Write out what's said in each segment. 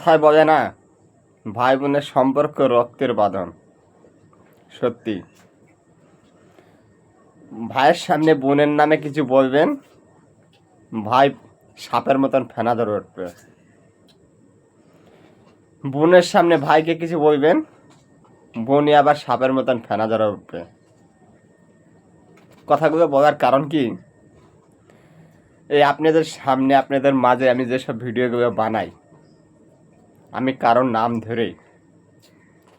কথায় বলে না, ভাই বোনের সম্পর্ক রক্তের বাঁধন। সত্যি, ভাইয়ের সামনে বোনের নামে কিছু বলবেন, ভাই সাপের মতন ফেনা ধরে উঠবে। বোনের সামনে ভাইকে কিছু বলবেন, বোনই আবার সাপের মতন ফেনা ধরে উঠবে। কথাগুলো বলার কারণ কি, এই আপনাদের সামনে আপনাদের মাঝে আমি যেসব ভিডিওগুলো বানাই, আমি কারোর নাম ধরে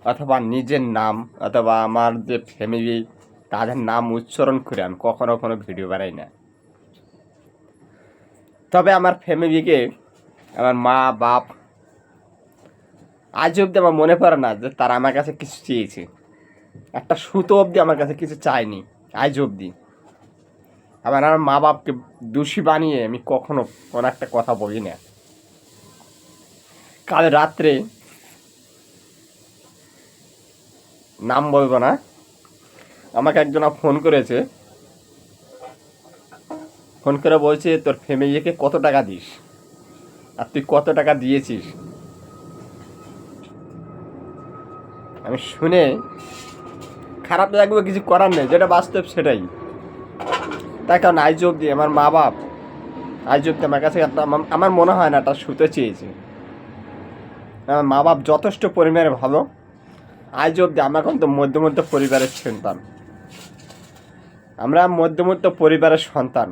অথবা নিজের নাম অথবা আমার যে ফ্যামিলি তাদের নাম উচ্চারণ করে আমি কখনো কোনো ভিডিও বানাই না। তবে আমার ফ্যামিলিকে, আমার মা বাপ, আজ অবধি আমার মনে পড়ে না যে তারা আমার কাছে কিছু চেয়েছে। একটা সুতো অবধি আমার কাছে কিছু চায়নি আজ অবধি। আবার আমার মা বাপকে দোষী বানিয়ে আমি কখনো কোনো একটা কথা বলি না। কাল রাত্রে, নাম বলবো না, আমাকে একজন ফোন করেছে। ফোন করে বলছে তোর ফ্যামিলিকে কত টাকা দিস আর তুই কত টাকা দিয়েছিস। আমি শুনে খারাপ লাগবে, কিছু করার নেই, যেটা বাস্তব সেটাই। তাই কারণ আজ অবধি আমার মা বাপ আজ অবধি আমার কাছে একটা, আমার মনে হয় না একটা শুতে চেয়েছে। আমার মা বাপ যথেষ্ট পরিমাণে ভালো। আজ অবধি আমরা কিন্তু মধ্যবিত্ত পরিবারের সন্তান, আমরা মধ্যবিত্ত পরিবারের সন্তান।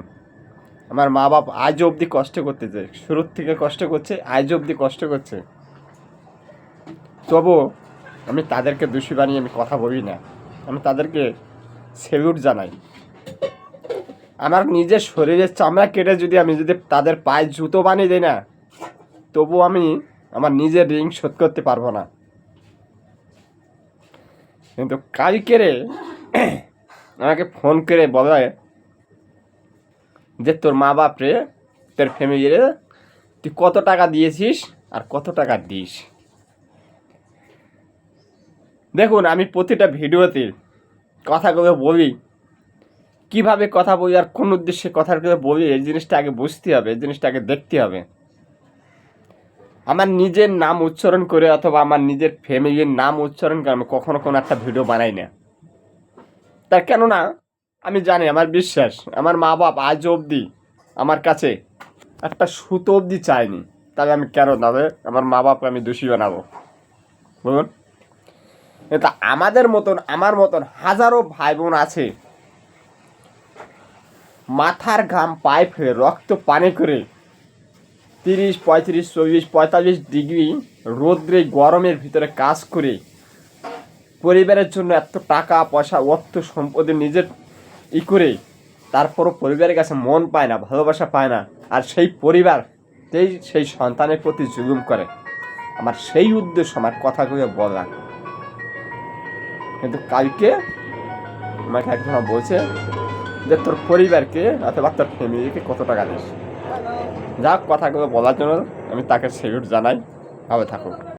আমার মা বাপ আজ অবধি কষ্ট করতেছে, শুরুর থেকে কষ্ট করছে, আজ অবধি কষ্ট করছে। তবুও আমি তাদেরকে দোষী বানিয়ে আমি কথা বলি না, আমি তাদেরকে সেলুট জানাই। আমার নিজের শরীরের চামড়া কেটে যদি তাদের পায়ে জুতো বানিয়ে দিই না, তবু আমি আমার নিজের ঋণ শোধ করতে পারবো না। কিন্তু কালকেরে আমাকে ফোন করে বলে যে তোর মা বাপ রে, তোর ফ্যামিলি রে, তুই কত টাকা দিয়েছিস আর কত টাকা দিস। দেখুন, আমি প্রতিটা ভিডিওতে কথাগুলো বলি, কিভাবে কথা বলি আর কোন উদ্দেশ্যে কথাগুলো বলি, এই জিনিসটা আগে বুঝতে হবে, এই জিনিসটা আগে দেখতে হবে। আমার নিজের নাম উচ্চারণ করে অথবা আমার নিজের ফ্যামিলির নাম উচ্চারণ করে আমি কখনো কোনো একটা ভিডিও বানাই না। তার কেননা আমি জানি, আমার বিশ্বাস, আমার মা বাপ আজ অবধি আমার কাছে একটা সুতো অবধি চায়নি। তাহলে আমি কেন তবে আমার মা বাপকে আমি দোষী বানাবো বলুন? এটা আমাদের মতন, আমার মতন হাজারো ভাই বোন আছে, মাথার ঘাম পায়ে ফেলে রক্ত পানি করে 30, 35, 40, 45 ডিগ্রি রোদ্রে গরমের ভিতরে কাজ করে পরিবারের জন্য এত টাকা পয়সা অর্থ সম্পদের নিজের করে তারপরও পরিবারের কাছে মন পায় না, ভালোবাসা পায় না। আর সেই পরিবার সেই সন্তানের প্রতি জুলুম করে। আমার সেই উদ্দেশ্য আমার কথাগুলো বলা। কিন্তু কালকে আমাকে একজন বলছে যে তোর পরিবারকে অথবা তোর ফ্যামিলিকে কত টাকা দিস। যাক, কথাগুলো বলার জন্য আমি তাকে সেলুট জানাই। ভালো থাকুক।